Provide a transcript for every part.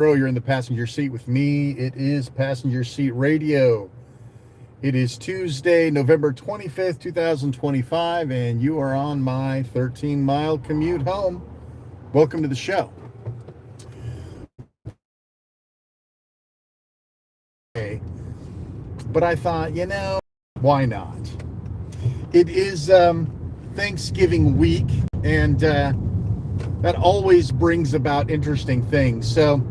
You're in the passenger seat with me. It is Passenger Seat Radio. It is Tuesday, November 25th, 2025, and you are on my 13-mile commute home. Welcome to the show. But I thought, why not? It is Thanksgiving week, and that always brings about interesting things. So,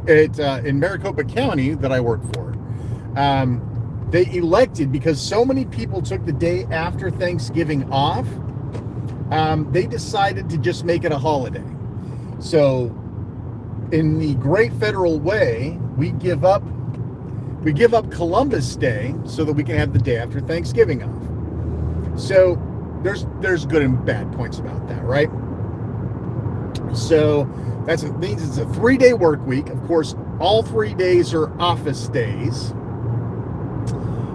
in Maricopa County that I work for, they elected, because so many people took the day after Thanksgiving off, they decided to just make it a holiday. So in the great federal way, we give up Columbus Day so that we can have the day after Thanksgiving off. So there's good and bad points about that, right? So that means it's a 3-day work week. Of course, all 3 days are office days.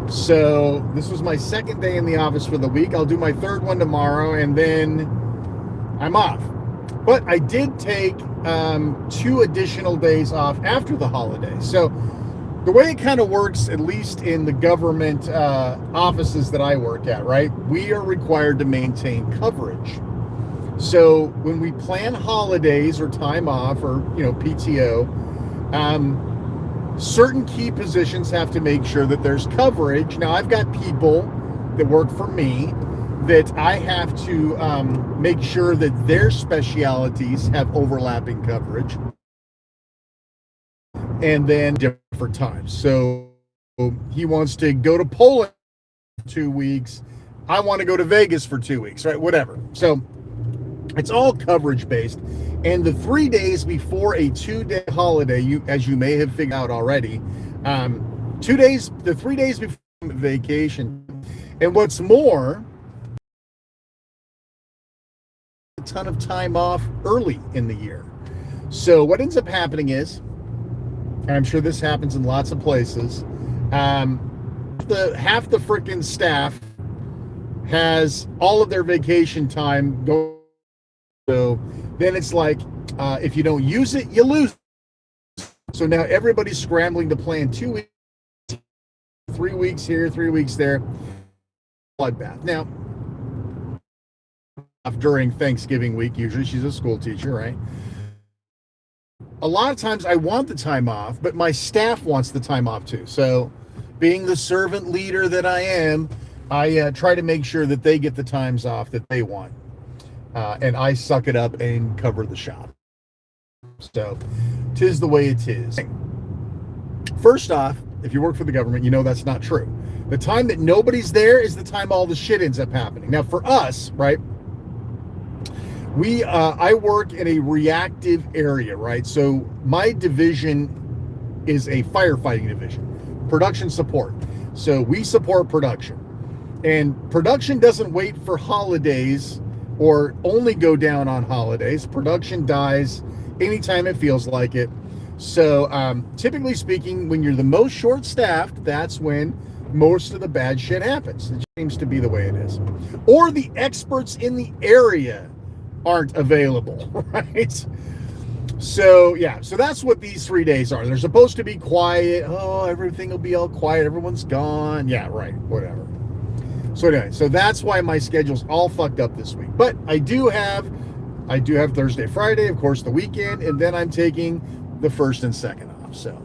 So this was my second day in the office for the week. I'll do my third one tomorrow, and then I'm off. But I did take 2 additional days off after the holiday. So the way it kind of works, at least in the government offices that I work at, right? We are required to maintain coverage. So when we plan holidays or time off or, PTO, certain key positions have to make sure that there's coverage. Now, I've got people that work for me that I have to make sure that their specialities have overlapping coverage, and then different times. So he wants to go to Poland for 2 weeks. I want to go to Vegas for 2 weeks, right? Whatever. So it's all coverage based. And the 3 days before a 2-day holiday, as you may have figured out already, the 3 days before vacation. And what's more, a ton of time off early in the year. So what ends up happening is, and I'm sure this happens in lots of places, half the freaking staff has all of their vacation time going. So then it's like, if you don't use it, you lose it. So now everybody's scrambling to plan 2 weeks, 3 weeks here, 3 weeks there. Bloodbath. Now, during Thanksgiving week, usually she's a school teacher, right? A lot of times I want the time off, but my staff wants the time off too. So being the servant leader that I am, I try to make sure that they get the times off that they want. And I suck it up and cover the shop. So, 'tis the way it is. First off, if you work for the government, you know that's not true. The time that nobody's there is the time all the shit ends up happening. Now, for us, right, I work in a reactive area, right? So my division is a firefighting division, production support. So we support production. And production doesn't wait for holidays or only go down on holidays. Production dies anytime it feels like it. So typically speaking, when you're the most short-staffed, that's when most of the bad shit happens. It seems to be the way it is. Or the experts in the area aren't available, right? So yeah, so that's what these 3 days are. They're supposed to be quiet. Oh, everything will be all quiet. Everyone's gone. Yeah, right, whatever. So anyway, so that's why my schedule's all fucked up this week. But I do have Thursday, Friday, of course, the weekend, and then I'm taking the first and second off. So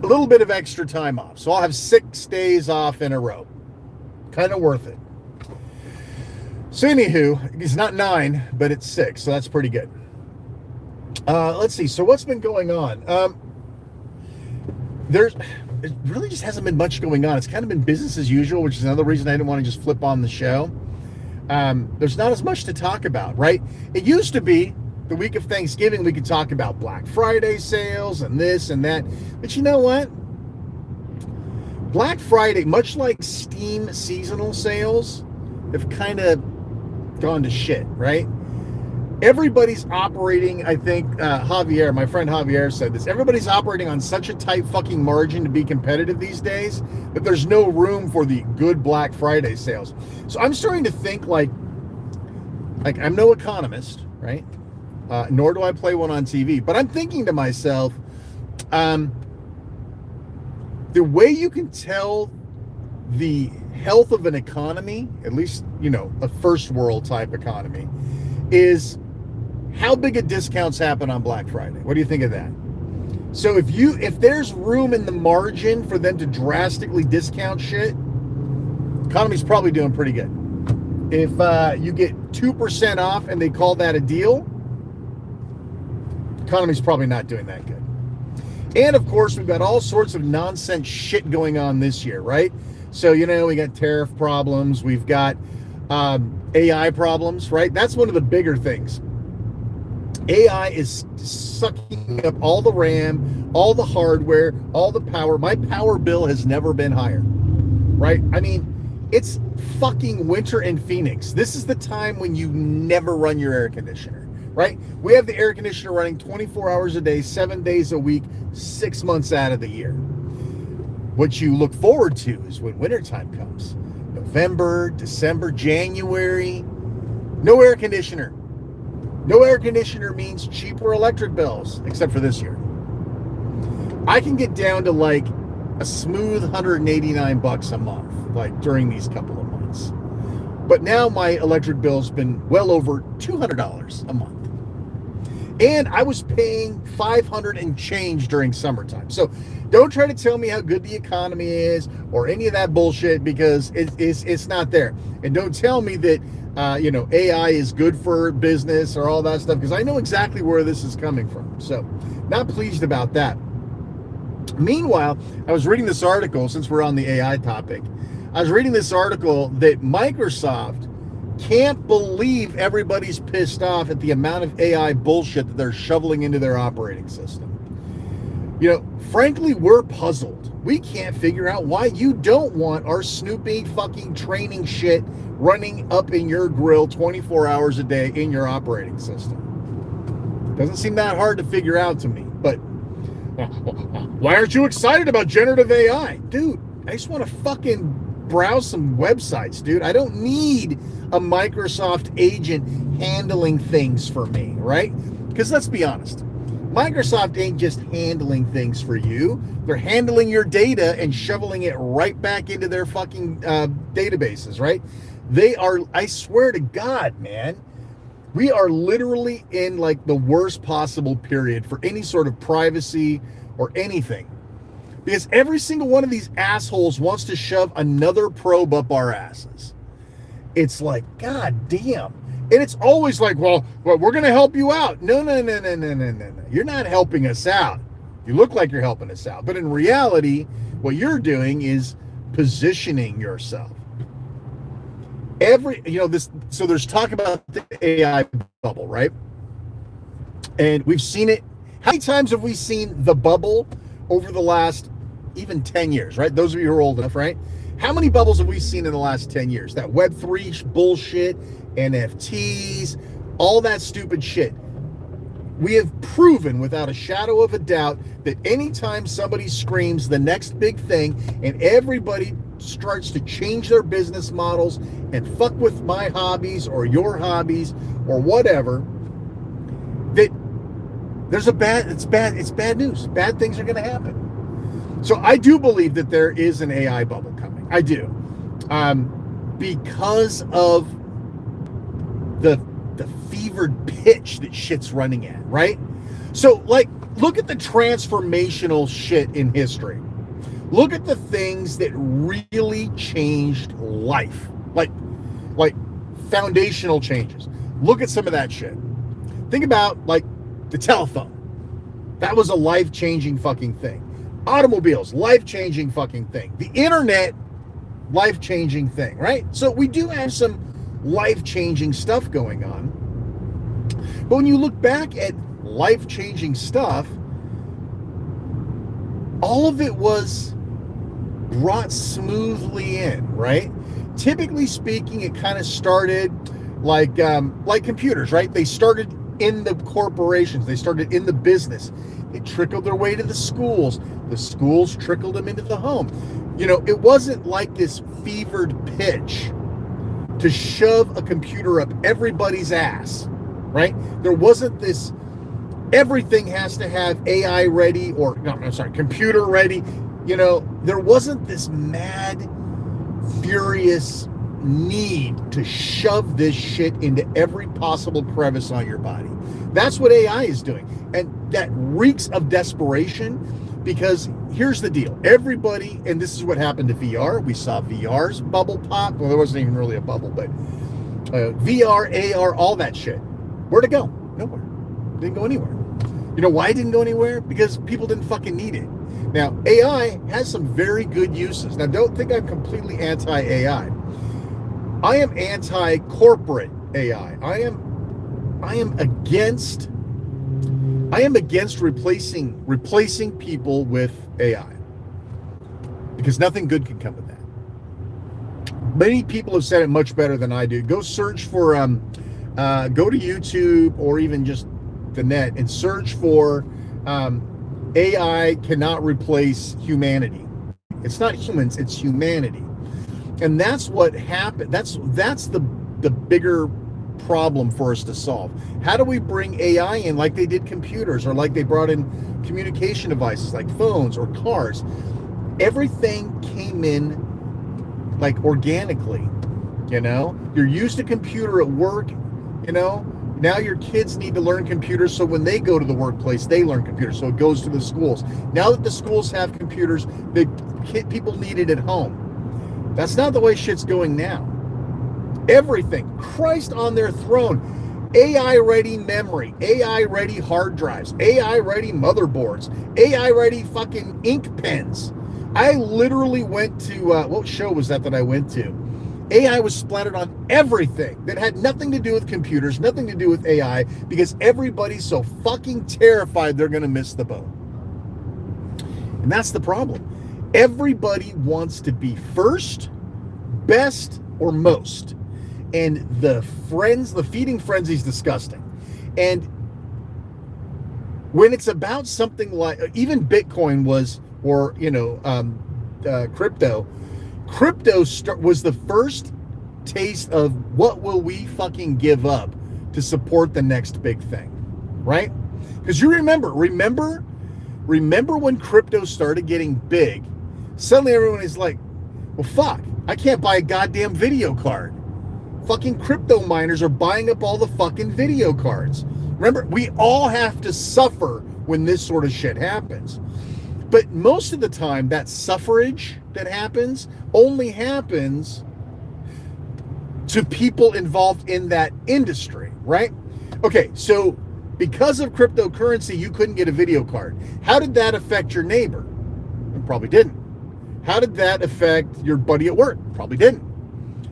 a little bit of extra time off. So I'll have 6 days off in a row. Kind of worth it. So anywho, it's not 9, but it's 6, so that's pretty good. Let's see. So what's been going on? It really just hasn't been much going on. It's kind of been business as usual, which is another reason I didn't want to just flip on the show. There's not as much to talk about, right? It used to be the week of Thanksgiving, we could talk about Black Friday sales and this and that. But you know what? Black Friday, much like Steam seasonal sales, have kind of gone to shit, right? Everybody's operating, I think, my friend Javier said this, everybody's operating on such a tight fucking margin to be competitive these days that there's no room for the good Black Friday sales. So I'm starting to think like I'm no economist, right? nor do I play one on TV. But I'm thinking to myself, the way you can tell the health of an economy, at least, a first world type economy, is how big a discounts happen on Black Friday. What do you think of that? So if there's room in the margin for them to drastically discount shit, economy's probably doing pretty good. If you get 2% off and they call that a deal, economy's probably not doing that good. And of course, we've got all sorts of nonsense shit going on this year, right? So, we got tariff problems, we've got AI problems, right? That's one of the bigger things. AI is sucking up all the RAM, all the hardware, all the power. My power bill has never been higher, right? I mean, it's fucking winter in Phoenix. This is the time when you never run your air conditioner, right? We have the air conditioner running 24 hours a day, 7 days a week, 6 months out of the year. What you look forward to is when wintertime comes. November, December, January, no air conditioner. No air conditioner means cheaper electric bills, except for this year. I can get down to like a smooth $189 a month, like during these couple of months. But now my electric bill's been well over $200 a month. And I was paying $500 and change during summertime. So don't try to tell me how good the economy is or any of that bullshit, because it's not there. And don't tell me that AI is good for business or all that stuff, because I know exactly where this is coming from. So not pleased about that. Meanwhile, I was reading this article, since we're on the AI topic, I was reading this article that Microsoft can't believe everybody's pissed off at the amount of AI bullshit that they're shoveling into their operating system. Frankly, we're puzzled. We can't figure out why you don't want our snoopy fucking training shit running up in your grill 24 hours a day in your operating system. Doesn't seem that hard to figure out to me. But why aren't you excited about generative AI? Dude, I just want to fucking browse some websites, dude. I don't need a Microsoft agent handling things for me, right? Because let's be honest, Microsoft ain't just handling things for you. They're handling your data and shoveling it right back into their fucking databases, right? They are, I swear to God, man, we are literally in like the worst possible period for any sort of privacy or anything. Because every single one of these assholes wants to shove another probe up our asses. It's like, God damn. And it's always like, well, we're going to help you out. No. You're not helping us out. You look like you're helping us out. But in reality, what you're doing is positioning yourself. So there's talk about the AI bubble, right? And we've seen it. How many times have we seen the bubble over the last even 10 years, right? Those of you who are old enough, right? How many bubbles have we seen in the last 10 years? That Web3 bullshit, NFTs, all that stupid shit. We have proven without a shadow of a doubt that anytime somebody screams the next big thing and everybody starts to change their business models and fuck with my hobbies or your hobbies or whatever, that it's bad news. Bad things are going to happen. So I do believe that there is an AI bubble coming. I do. Because of the fevered pitch that shit's running at, right? So, like, look at the transformational shit in history. Look at the things that really changed life. Like foundational changes. Look at some of that shit. Think about, like, the telephone. That was a life-changing fucking thing. Automobiles, life-changing fucking thing. The internet, life-changing thing, right? So we do have some life-changing stuff going on. But when you look back at life-changing stuff, all of it was brought smoothly in, right? Typically speaking, it kind of started like computers, right? They started in the corporations. They started in the business. It trickled their way to the schools. The schools trickled them into the home. It wasn't like this fevered pitch to shove a computer up everybody's ass, right? There wasn't this, everything has to have AI ready, or no, I'm sorry, computer ready. You know, there wasn't this mad, furious need to shove this shit into every possible crevice on your body. That's what AI is doing. And that reeks of desperation, because here's the deal. Everybody, and this is what happened to VR. We saw VR's bubble pop. Well, there wasn't even really a bubble, but VR, AR, all that shit. Where'd it go? Nowhere. Didn't go anywhere. You know why it didn't go anywhere? Because people didn't fucking need it. Now, AI has some very good uses. Now, don't think I'm completely anti-AI. I am anti-corporate AI. I am against replacing people with AI, because nothing good can come of that. Many people have said it much better than I do. Go search for go to YouTube or even just the net and search for AI cannot replace humanity. It's not humans, it's humanity. And that's what happened. That's the bigger problem for us to solve. How do we bring AI in like they did computers, or like they brought in communication devices like phones or cars? Everything came in like organically, you know? You're used to computer at work, you know? Now your kids need to learn computers, so when they go to the workplace, they learn computers. So it goes to the schools. Now that the schools have computers, people need it at home. That's not the way shit's going now. Everything, Christ on their throne, AI-ready memory, AI-ready hard drives, AI-ready motherboards, AI-ready fucking ink pens. I literally went to, what show was that I went to? AI was splattered on everything that had nothing to do with computers, nothing to do with AI, because everybody's so fucking terrified they're going to miss the boat. And that's the problem. Everybody wants to be first, best, or most. And the feeding frenzy is disgusting. And when it's about something like, even Bitcoin was, or, you know, crypto was the first taste of what will we fucking give up to support the next big thing, right? Because you remember when crypto started getting big, suddenly everyone is like, well, fuck, I can't buy a goddamn video card. Fucking crypto miners are buying up all the fucking video cards. Remember, we all have to suffer when this sort of shit happens. But most of the time, that suffrage that happens only happens to people involved in that industry, right? Okay, so because of cryptocurrency, you couldn't get a video card. How did that affect your neighbor? It probably didn't. How did that affect your buddy at work? Probably didn't.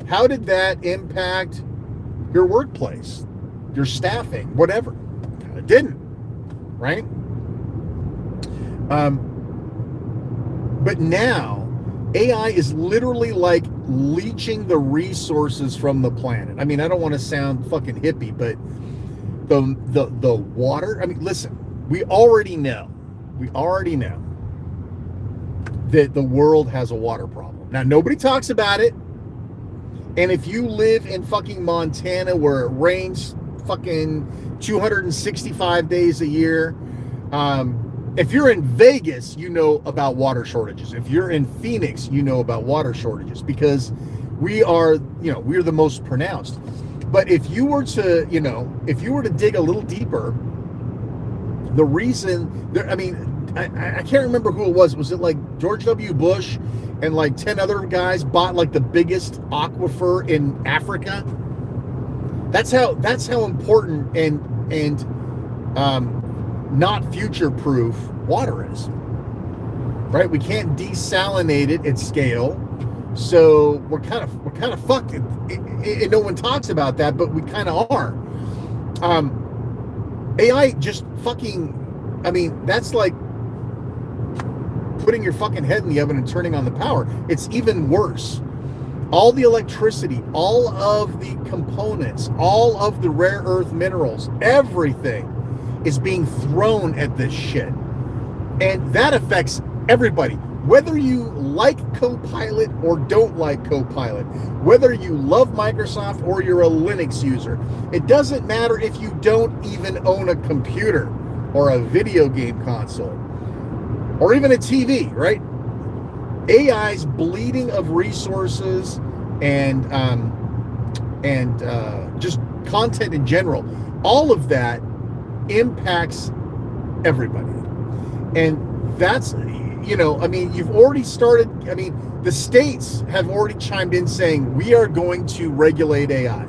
How did that impact your workplace, your staffing, whatever? It didn't, right? But now, AI is literally like leeching the resources from the planet. I mean, I don't want to sound fucking hippie, but the water, I mean, listen, we already know that the world has a water problem. Now, nobody talks about it. And if you live in fucking Montana where it rains fucking 265 days a year, if you're in Vegas, you know about water shortages. If you're in Phoenix, you know about water shortages, because we're the most pronounced. But if you were to dig a little deeper, the reason there, I mean, I can't remember who it was. Was it like George W. Bush and like 10 other guys bought like the biggest aquifer in Africa? That's how important and not future-proof water is, right? We can't desalinate it at scale, so we're kind of fucked. And no one talks about that, but we kind of are. AI just fucking, I mean, that's like putting your fucking head in the oven and turning on the power. It's even worse. All the electricity, all of the components, all of the rare earth minerals, everything is being thrown at this shit. And that affects everybody. whether you like Copilot or don't like Copilot, whether you love Microsoft or you're a Linux user, it doesn't matter if you don't even own a computer or a video game console or even a TV, right? AI's bleeding of resources and just content in general, all of that impacts everybody. And that's, you've already started, the states have already chimed in saying we are going to regulate AI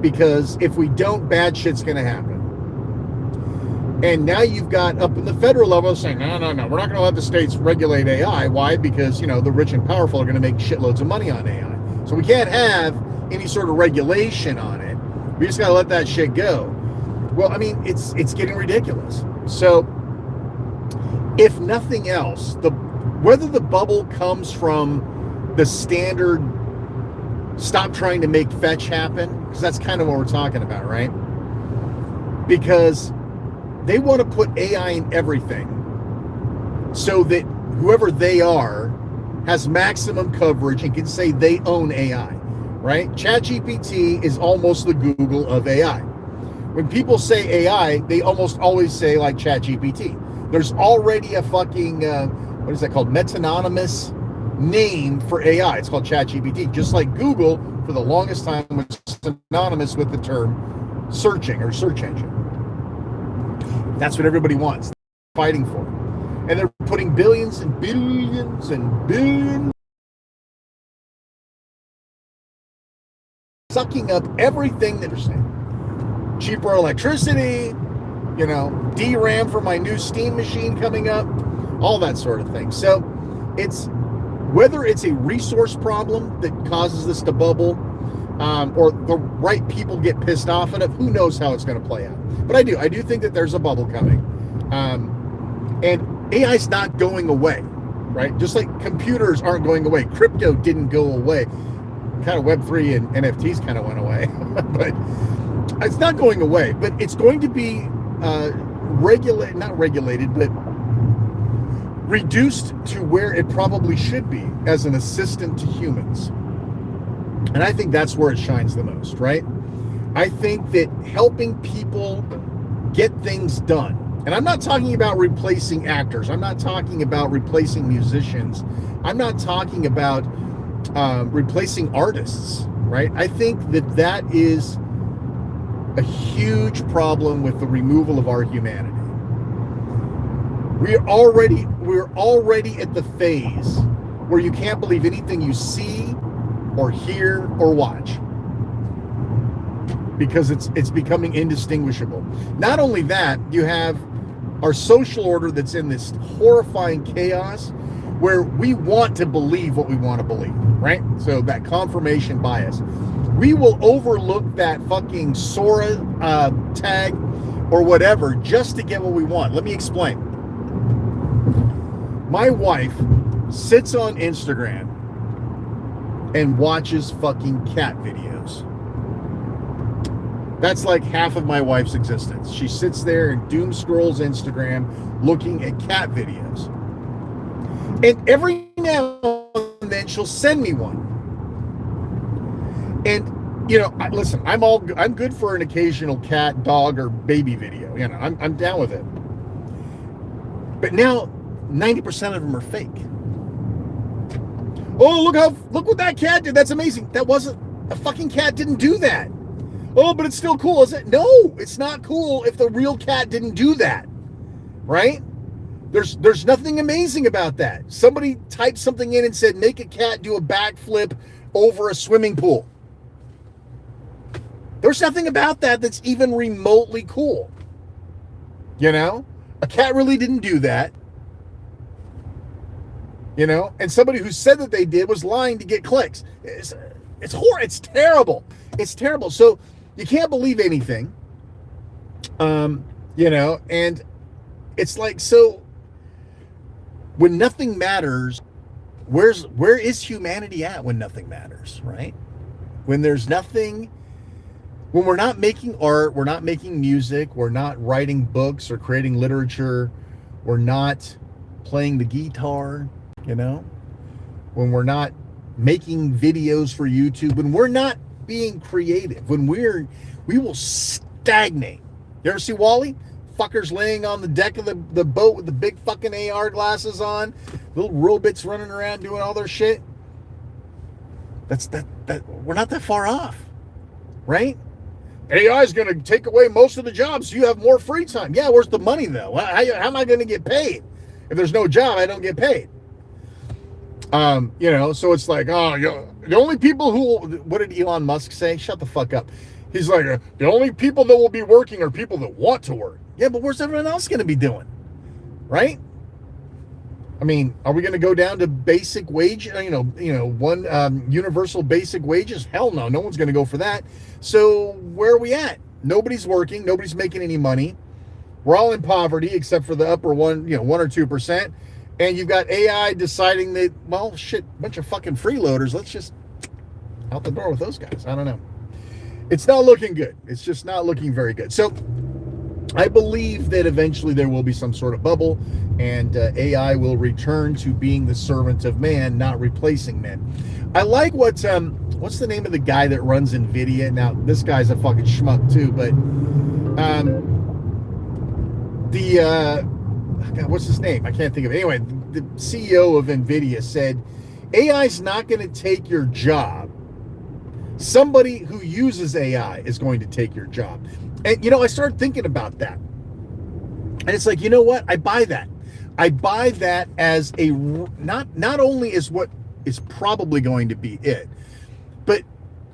because if we don't, bad shit's going to happen. And now you've got up in the federal level saying, no, we're not going to let the states regulate AI. Why? Because, the rich and powerful are going to make shitloads of money on AI. So we can't have any sort of regulation on it. We just got to let that shit go. Well, it's getting ridiculous. So if nothing else, whether the bubble comes from the standard stop trying to make fetch happen, because that's kind of what we're talking about, right? Because they want to put AI in everything so that whoever they are has maximum coverage and can say they own AI, right? ChatGPT is almost the Google of AI. When people say AI, they almost always say like ChatGPT. There's already a fucking, what is that called? Metonymous name for AI. It's called ChatGPT. Just like Google, for the longest time, was synonymous with the term searching or search engine. That's what everybody wants. They're fighting for it. And they're putting billions and billions and billions, sucking up everything that they're saying. Cheaper electricity, DRAM for my new steam machine coming up, all that sort of thing. So it's whether it's a resource problem that causes this to bubble, or the right people get pissed off at it, who knows how it's going to play out. But I do think that there's a bubble coming. And AI's not going away, right? Just like computers aren't going away. Crypto didn't go away. Kind of Web3 and NFTs kind of went away. But it's not going away. But it's going to be not regulated, but reduced to where it probably should be as an assistant to humans. And I think that's where it shines the most, right? I think that helping people get things done, and I'm not talking about replacing actors. I'm not talking about replacing musicians. I'm not talking about replacing artists, right? I think that is a huge problem with the removal of our humanity. We're already at the phase where you can't believe anything you see or hear or watch, because it's becoming indistinguishable. Not only that, you have our social order that's in this horrifying chaos where we want to believe what we want to believe, right? So that confirmation bias. We will overlook that fucking Sora tag or whatever just to get what we want. Let me explain. My wife sits on Instagram and watches fucking cat videos. That's like half of my wife's existence. She sits there and doom scrolls Instagram looking at cat videos. And every now and then she'll send me one. And listen, I'm good for an occasional cat, dog, or baby video. I'm down with it. But now 90% of them are fake. Oh, look what that cat did. That's amazing. That wasn't a fucking cat. Didn't do that. Oh, but it's still cool, is it? No, it's not cool if the real cat didn't do that, right? There's nothing amazing about that. Somebody typed something in and said, make a cat do a backflip over a swimming pool. There's nothing about that that's even remotely cool. A cat really didn't do that. And somebody who said that they did was lying to get clicks. It's horrible. It's terrible. It's terrible. So you can't believe anything. And it's like, so when nothing matters, where is humanity at when nothing matters, right? When there's nothing, when we're not making art, we're not making music, we're not writing books or creating literature, we're not playing the guitar, you know, when we're not making videos for YouTube, when we're not being creative, when we will stagnate. You ever see Wally? Fuckers laying on the deck of the boat with the big fucking AR glasses on, little robots running around doing all their shit. That we're not that far off, right? AI is going to take away most of the jobs, so you have more free time. Yeah, where's the money though? How am I going to get paid? If there's no job, I don't get paid. You know, so it's like, the only people who, what did Elon Musk say? Shut the fuck up. He's like, the only people that will be working are people that want to work. Yeah, but where's everyone else going to be doing? Right? I mean, are we going to go down to basic wage? One universal basic wages? Hell no. No one's going to go for that. So where are we at? Nobody's working. Nobody's making any money. We're all in poverty except for the upper 1 or 2%. And you've got AI deciding that, well, shit, bunch of fucking freeloaders. Let's just out the door with those guys. I don't know. It's not looking good. It's just not looking very good. So I believe that eventually there will be some sort of bubble, and AI will return to being the servant of man, not replacing men. I like what's the name of the guy that runs NVIDIA? Now, this guy's a fucking schmuck too, but God, what's his name? I can't think of it. Anyway, the CEO of NVIDIA said, AI's not going to take your job. Somebody who uses AI is going to take your job. And, I started thinking about that. And it's like, you know what? I buy that. I buy that as not only as what is probably going to be it, but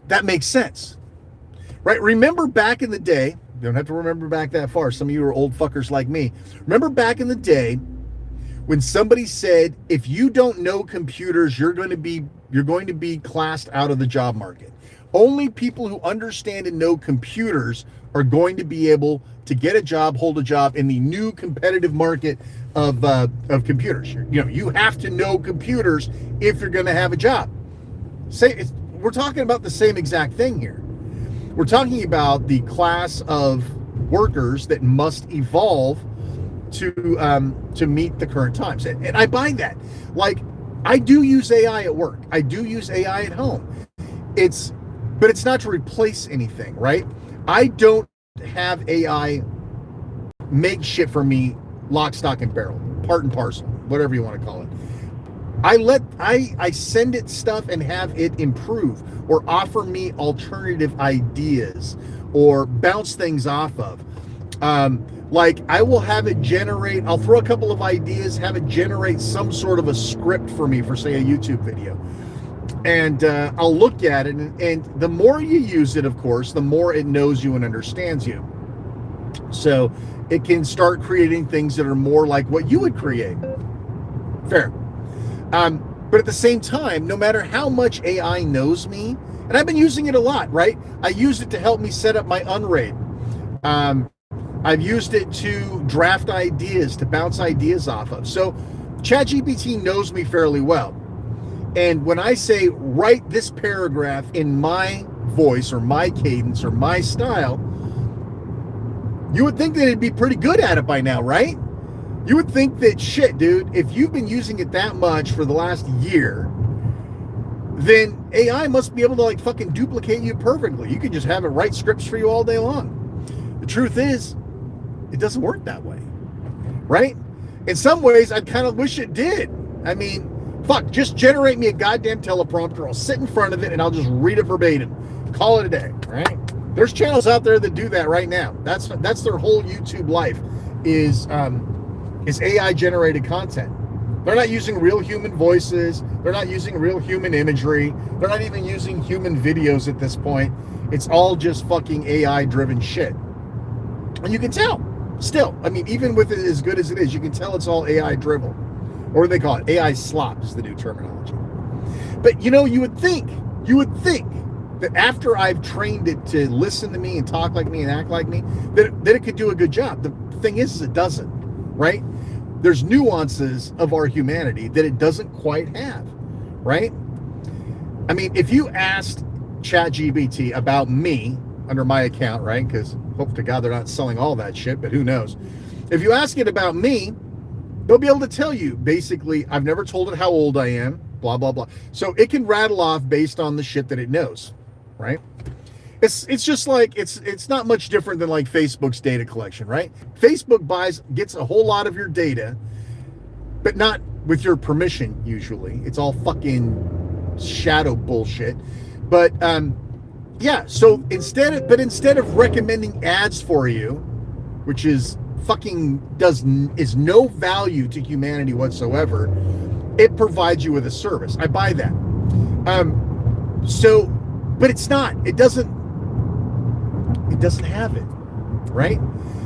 that makes sense. Right? Remember back in the day, you don't have to remember back that far. Some of you are old fuckers like me. Remember back in the day when somebody said, if you don't know computers, you're going to be classed out of the job market. Only people who understand and know computers are going to be able to get a job, hold a job in the new competitive market of computers. You have to know computers if you're going to have a job. We're talking about the same exact thing here. We're talking about the class of workers that must evolve to meet the current times. And I buy that. Like, I do use AI at work. I do use AI at home. But it's not to replace anything, right? I don't have AI make shit for me lock, stock, and barrel, part and parcel, whatever you want to call it. I send it stuff and have it improve or offer me alternative ideas or bounce things off of. Like, I will have it generate, I'll throw a couple of ideas, have it generate some sort of a script for me for, say, a YouTube video. And I'll look at it, and the more you use it, of course, the more it knows you and understands you. So it can start creating things that are more like what you would create. Fair. But at the same time, no matter how much AI knows me, and I've been using it a lot, right? I used it to help me set up my Unraid. I've used it to draft ideas, to bounce ideas off of. So ChatGPT knows me fairly well. And when I say, write this paragraph in my voice or my cadence or my style, you would think that it'd be pretty good at it by now, right? You would think that, shit, dude, if you've been using it that much for the last year, then AI must be able to, like, fucking duplicate you perfectly. You could just have it write scripts for you all day long. The truth is, it doesn't work that way, right? In some ways, I kind of wish it did. I mean, fuck, just generate me a goddamn teleprompter. I'll sit in front of it and I'll just read it verbatim. Call it a day, right? There's channels out there that do that right now. That's their whole YouTube life is AI generated content. They're not using real human voices. They're not using real human imagery. They're not even using human videos at this point. It's all just fucking AI driven shit. And you can tell still. I mean, even with it as good as it is, you can tell it's all AI drivel. Or what do they call it? AI slop is the new terminology. But you would think that after I've trained it to listen to me and talk like me and act like me, that it could do a good job. The thing is it doesn't, right? There's nuances of our humanity that it doesn't quite have, right? I mean, if you asked ChatGPT about me under my account, right? Because hope to God they're not selling all that shit, but who knows? If you ask it about me, they'll be able to tell you basically, I've never told it how old I am, blah, blah, blah. So it can rattle off based on the shit that it knows, right? It's just like, it's not much different than like Facebook's data collection, right? Facebook gets a whole lot of your data, but not with your permission usually. It's all fucking shadow bullshit. But yeah, so instead of recommending ads for you, which is is no value to humanity whatsoever, it provides you with a service. I buy that. So, but it's not. It doesn't have it, right?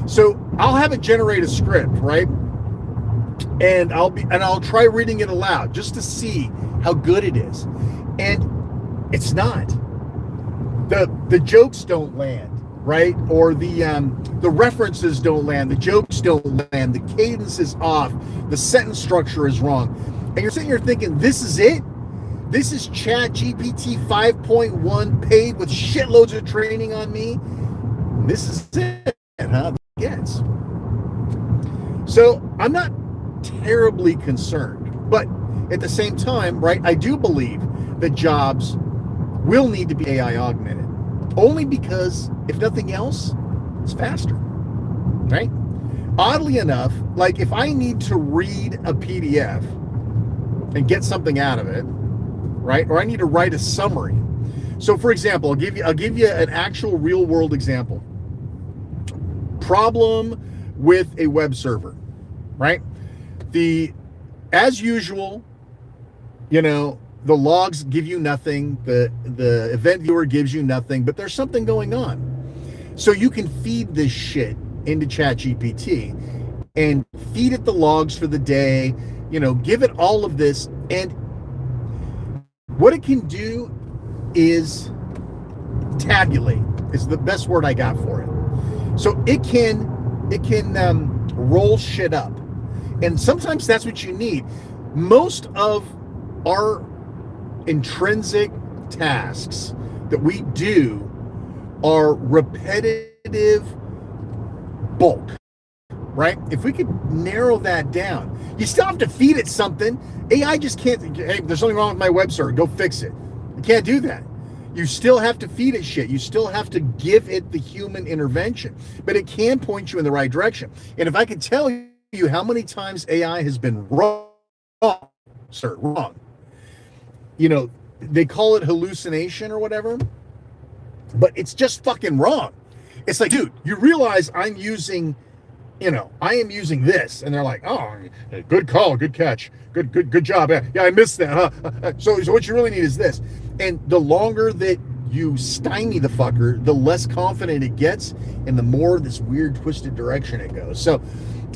So I'll have it generate a script, right? And I'll try reading it aloud just to see how good it is. And it's not. The jokes don't land, right? Or the references don't land, the jokes don't land, the cadence is off, the sentence structure is wrong. And you're sitting here thinking, this is it? This is ChatGPT 5.1 paid with shitloads of training on me? This is it, huh? Yes. So I'm not terribly concerned, but at the same time, right, I do believe that jobs will need to be AI augmented, only because, if nothing else, it's faster, right? Oddly enough, like if I need to read a PDF and get something out of it, right, or I need to write a summary. So, for example, I'll give you an actual real world example. Problem with a web server, right? As usual, you know, the logs give you nothing, the event viewer gives you nothing, but there's something going on. So you can feed this shit into ChatGPT and feed it the logs for the day, you know, give it all of this, and what it can do is tabulate, is the best word I got for it. So it can roll shit up. And sometimes that's what you need. Most of our intrinsic tasks that we do are repetitive bulk, right? If we could narrow that down, you still have to feed it something. AI just can't, hey, there's something wrong with my web server, go fix it. You can't do that. You still have to feed it shit. You still have to give it the human intervention, but it can point you in the right direction. And if I could tell you how many times AI has been wrong, you know, they call it hallucination or whatever, but it's just fucking wrong. It's like, dude, you realize I am using this, and they're like, oh, good call, good catch, good job. Yeah, I missed that, huh? So what you really need is this. And the longer that you stymie the fucker, the less confident it gets, and the more this weird twisted direction it goes. So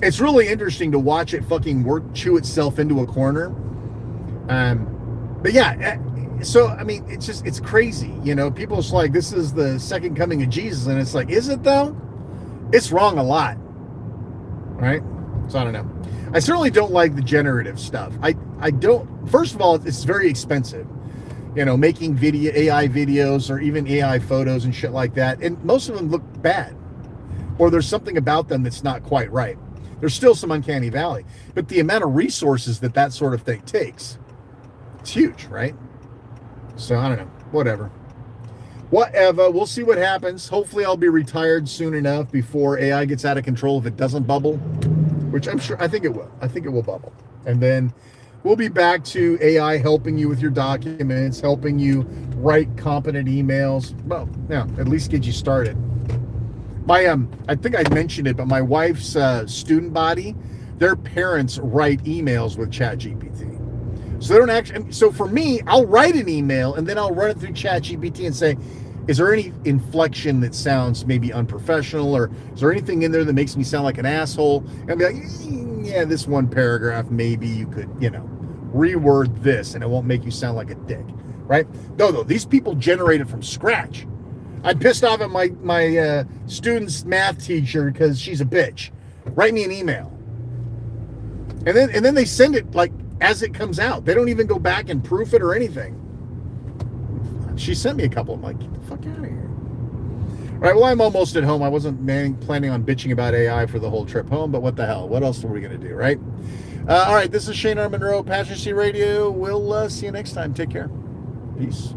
it's really interesting to watch it fucking chew itself into a corner. But yeah, so I mean, it's crazy, you know. People are like, this is the second coming of Jesus, and it's like, is it though? It's wrong a lot, right? So I don't know. I certainly don't like the generative stuff. I don't. First of all, it's very expensive, you know, making AI videos or even AI photos and shit like that, and most of them look bad, or there's something about them that's not quite right. There's still some uncanny valley, but the amount of resources that sort of thing takes, it's huge, right? So I don't know, whatever. We'll see what happens. Hopefully I'll be retired soon enough before AI gets out of control if it doesn't bubble, which I think it will. I think it will bubble. And then we'll be back to AI helping you with your documents, helping you write competent emails. Well, yeah, at least get you started. I think I mentioned it, but my wife's student body, their parents write emails with ChatGPT. So they don't actually. So for me, I'll write an email and then I'll run it through ChatGPT and say, is there any inflection that sounds maybe unprofessional, or is there anything in there that makes me sound like an asshole? And I'll be like, yeah, this one paragraph, maybe you could, you know, reword this and it won't make you sound like a dick, right? No, these people generate it from scratch. I'm pissed off at my student's math teacher because she's a bitch. Write me an email. And then they send it like as it comes out. They don't even go back and proof it or anything. She sent me a couple. I'm like, get the fuck out of here. right, well, I'm almost at home. I wasn't planning on bitching about AI for the whole trip home, but what the hell? What else are we going to do, right? All right, this is Shane R. Monroe, Passion Sea Radio. We'll see you next time. Take care. Peace.